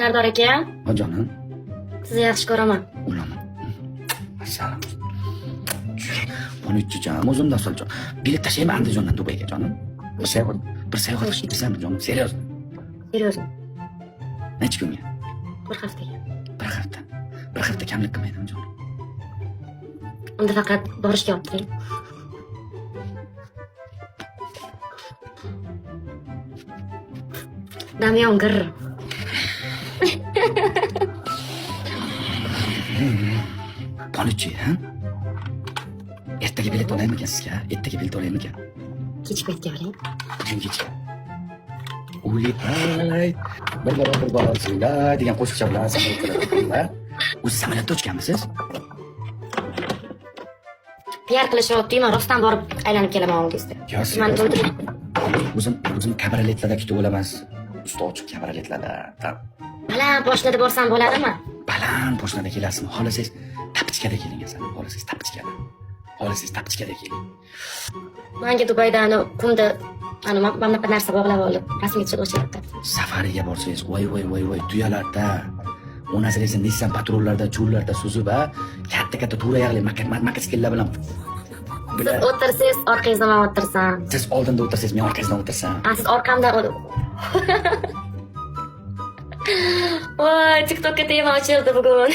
Sardor aka, Jonim, sizni yaxshi ko'raman. ulama. Assalom. 13 o'zim dasoljon. Bilet tashlayman Andijondan Dubayga jonim. Bir sayohat qilsam jonim, serios. Seriozmi? Necha kunga? Bir haftaga. Bir hafta. Bir hafta kamlik qilmaydimi jonim? Unda faqat borishga olib keling. Damyon gir. Ponichi, ha? Ertaga bilet olaymikan sizga? Ertaga bilet olaymikan? Kech paytga oling. Bugun kecha. Ulay, bir borasizlar degan qo'shiqcha bilan samolyotda. O'zi samolyotda uchganmisiz? PR qilishyapti-yu, rostdan borib aylanib kelaman o'ngizda. Mani to'ldirib. O'zim kabaretlarda kutib olaman. Usti ochiq kabaretlarda. Baland poshtada borsam bo'ladimi? Baland poshtada kelasizmi? Xohlasangiz tapichkada keling asal. Xohlasangiz tapichkada. Xohlasangiz tapichkada keling. Menga Dubayda qumda mana bunaqa narsa bog'lab olib, rasmga tushib o'shyapti. Safariga borsangiz, voy, tuyalarda, o'nasiz Nissan patrullarda, cho'llarda suzib, katta to'ra yog'li makaskellar bilan Siz o'tirsangiz, orqangizda men o'tirsam. siz oldinda o'tirsangiz, men orqangizdan o'tirsam. Siz orqamda Voy, TikTokka tema ochildi bugun.